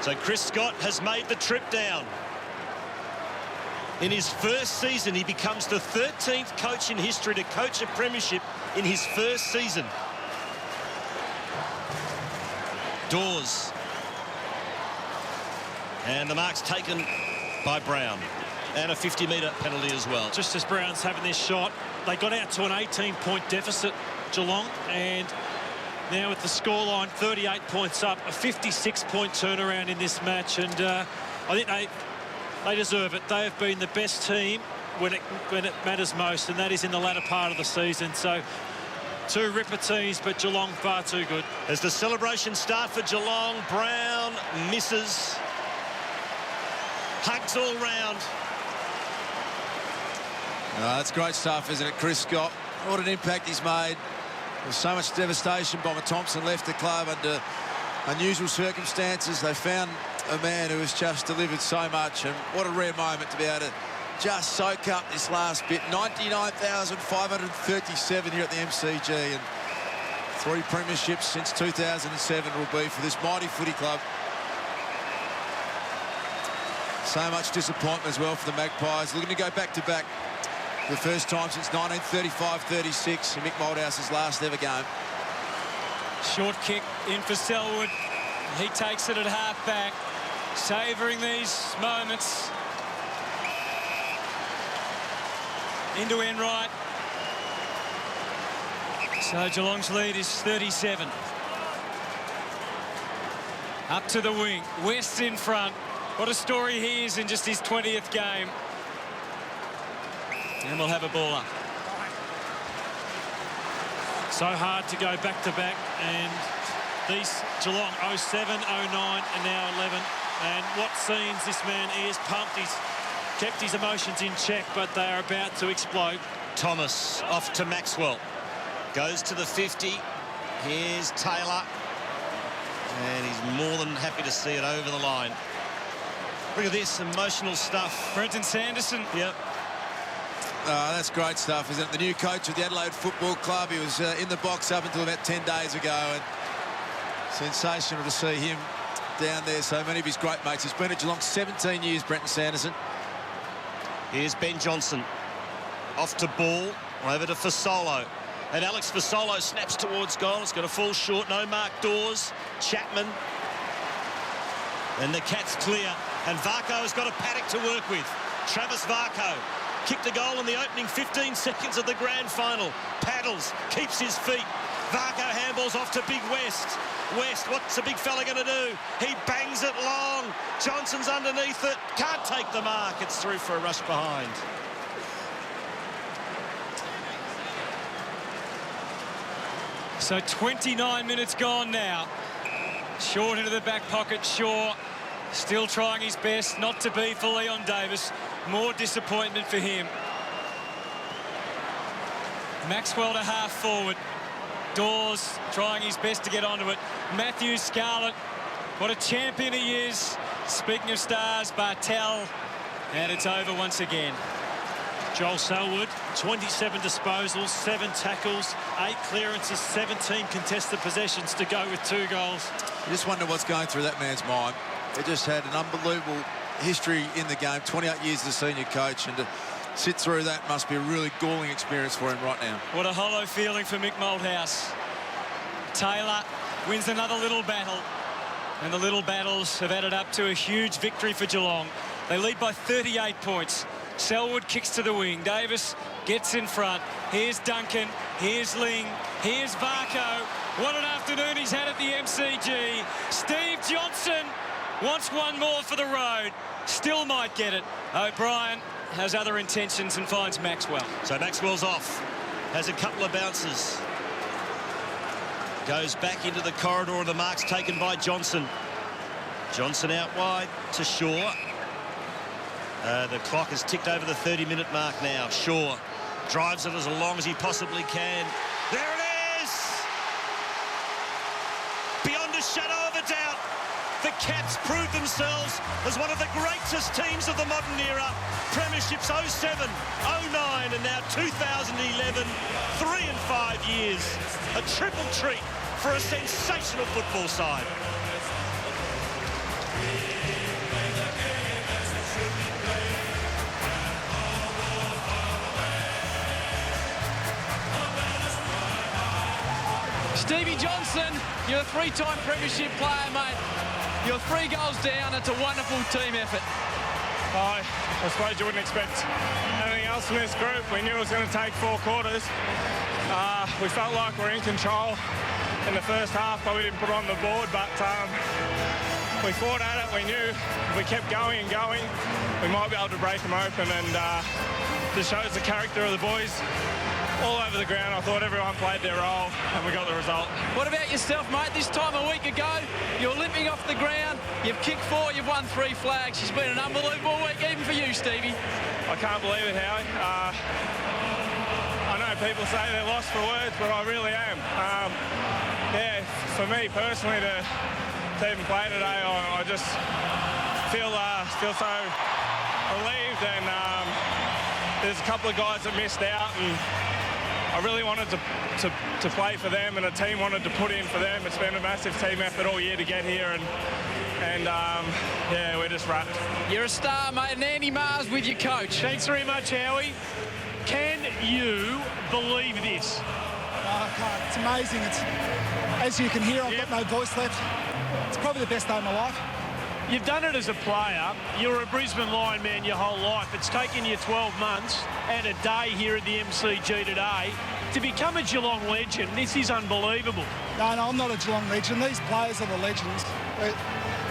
So Chris Scott has made the trip down. In his first season, he becomes the 13th coach in history to coach a premiership in his first season. Dawes. And the mark's taken by Brown. And a 50-metre penalty as well. Just as Brown's having this shot, they got out to an 18-point deficit, Geelong, and now with the scoreline 38 points up, a 56-point turnaround in this match, and I think they deserve it. They have been the best team when it matters most, and that is in the latter part of the season. So two ripper teams, but Geelong far too good. As the celebrations start for Geelong, Brown misses. Hugs all round. That's great stuff, isn't it? Chris Scott, what an impact he's made. There's so much devastation. Bomber Thompson left the club under unusual circumstances. They found a man who has just delivered so much, and what a rare moment to be able to just soak up this last bit. 99,537 here at the MCG, and 3 premierships since 2007 will be for this mighty footy club. So much disappointment as well for the Magpies, looking to go back-to-back. The first time since 1935-36 in Mick Moldhouse's last ever game. Short kick in for Selwood. He takes it at half-back, savouring these moments. Into Enright. So Geelong's lead is 37. Up to the wing. West's in front. What a story he is in just his 20th game. And we'll have a ball up. So hard to go back-to-back, and these Geelong 07, 09 and now 11. And what scenes this man, he is pumped. He's kept his emotions in check, but they are about to explode. Thomas off to Maxwell. Goes to the 50. Here's Taylor. And he's more than happy to see it over the line. Look at this emotional stuff. Brenton Sanderson. Yep. That's great stuff, isn't it? The new coach of the Adelaide Football Club. He was in the box up until about 10 days ago, and sensational to see him down there. So many of his great mates. He's been at Geelong 17 years, Brenton Sanderson. Here's Ben Johnson. Off to Ball. Over to Fasolo. And Alex Fasolo snaps towards goal. It's got to fall short. No mark. Dawes. Chapman. And the Cats clear. And Varco has got a paddock to work with. Travis Varco kicked a goal in the opening 15 seconds of the grand final. Paddles, keeps his feet. Varco handballs off to Big West. West, what's the big fella going to do? He bangs it long. Johnson's underneath it. Can't take the mark. It's through for a rush behind. So 29 minutes gone now. Short into the back pocket, Shaw. Still trying his best not to be for Leon Davis. More disappointment for him. Maxwell to half forward. Dawes trying his best to get onto it. Matthews, Scarlett. What a champion he is. Speaking of stars, Bartel. And it's over once again. Joel Selwood, 27 disposals, 7 tackles, 8 clearances, 17 contested possessions to go with 2 goals. You just wonder what's going through that man's mind. He just had an unbelievable history in the game, 28 years as a senior coach, and to sit through that must be a really galling experience for him right now. What a hollow feeling for Mick Moldhouse. Taylor wins another little battle, and the little battles have added up to a huge victory for Geelong. They lead by 38 points. Selwood kicks to the wing. Davis gets in front. Here's Duncan. Here's Ling. Here's Varco. What an afternoon he's had at the MCG. Steve Johnson wants one more for the road. Still might get it. O'Brien has other intentions and finds Maxwell. So Maxwell's off. Has a couple of bounces. Goes back into the corridor, and the mark's taken by Johnson. Johnson out wide to Shaw. The clock has ticked over the 30-minute mark now. Shaw drives it as long as he possibly can. There it is! Beyond a shadow of a doubt, the Cats proved themselves as one of the greatest teams of the modern era. Premierships 07, 09 and now 2011. 3 and 5 years. A triple treat for a sensational football side. Stevie Johnson, you're a three-time premiership player, mate. You're 3 goals down. It's a wonderful team effort. I suppose you wouldn't expect anything else from this group. We knew it was going to take 4 quarters. We felt like we were in control in the first half, but we didn't put it on the board. But we fought at it. We knew if we kept going and going, we might be able to break them open. And just shows the character of the boys all over the ground. I thought everyone played their role, and we got the result. What about yourself, mate? This time a week ago, you're limping off the ground. You've kicked 4, you've won 3 flags. It's been an unbelievable week, even for you, Stevie. I can't believe it, Howie. I know people say they're lost for words, but I really am. Yeah, for me personally to even play today, I just feel so relieved, and there's a couple of guys that missed out, and I really wanted to play for them, and the team wanted to put in for them. It's been a massive team effort all year to get here, and yeah, we're just wrapped. You're a star, mate, and Andy Mars with your coach. Thanks very much, Howie. Can you believe this? I can't. It's amazing. As you can hear, I've got no voice left. It's probably the best day of my life. You've done it as a player. You're a Brisbane Lion man your whole life. It's taken you 12 months and a day here at the MCG today to become a Geelong legend. This is unbelievable. No, I'm not a Geelong legend. These players are the legends.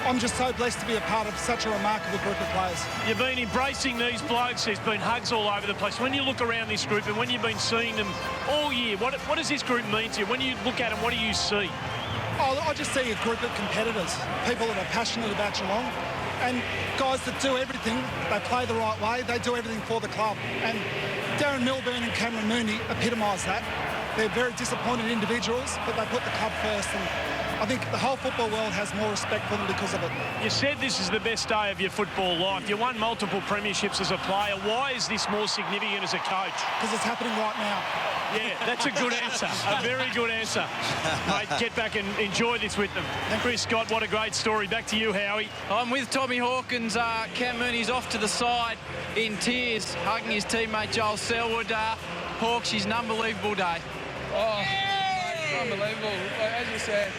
I'm just so blessed to be a part of such a remarkable group of players. You've been embracing these blokes. There's been hugs all over the place. When you look around this group and when you've been seeing them all year, what does this group mean to you? When you look at them, what do you see? Oh, I just see a group of competitors, people that are passionate about Geelong, and guys that do everything. They play the right way. They do everything for the club. And Darren Milburn and Cameron Mooney epitomise that. They're very disappointed individuals, but they put the club first. And I think the whole football world has more respect for them because of it. You said this is the best day of your football life. You won multiple premierships as a player. Why is this more significant as a coach? Because it's happening right now. Yeah, that's a good answer. A very good answer. Mate, get back and enjoy this with them. Chris Scott, what a great story. Back to you, Howie. I'm with Tommy Hawkins. Cam Mooney's off to the side in tears, hugging his teammate Joel Selwood. Hawks, he's an unbelievable day. Oh, unbelievable. As you said,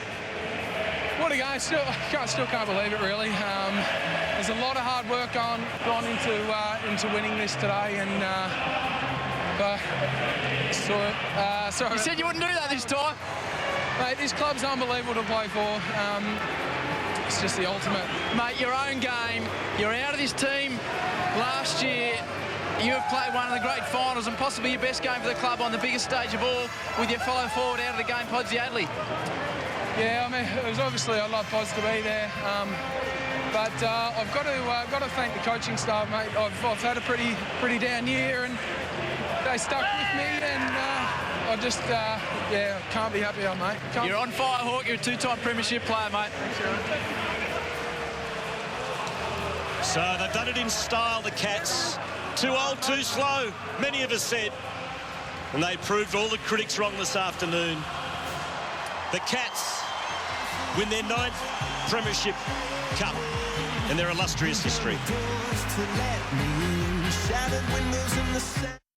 what a game. Still can't believe it, really. There's a lot of hard work gone into winning this today, and sorry. You said you wouldn't do that this time. Mate, this club's unbelievable to play for. It's just the ultimate. Mate, your own game. You're out of this team last year. You have played one of the great finals and possibly your best game for the club on the biggest stage of all with your fellow forward out of the game, Podsy Adley. Yeah, I mean, it was obviously I'd love Pods to be there, but I've got to thank the coaching staff, mate. I've had a pretty down year, and they stuck with me, and I just can't be happier, mate. You're on fire, Hawk. You're a 2-time premiership player, mate. So they've done it in style, the Cats. Too old, too slow, many of us said. And they proved all the critics wrong this afternoon. The Cats win their 9th premiership cup in their illustrious history.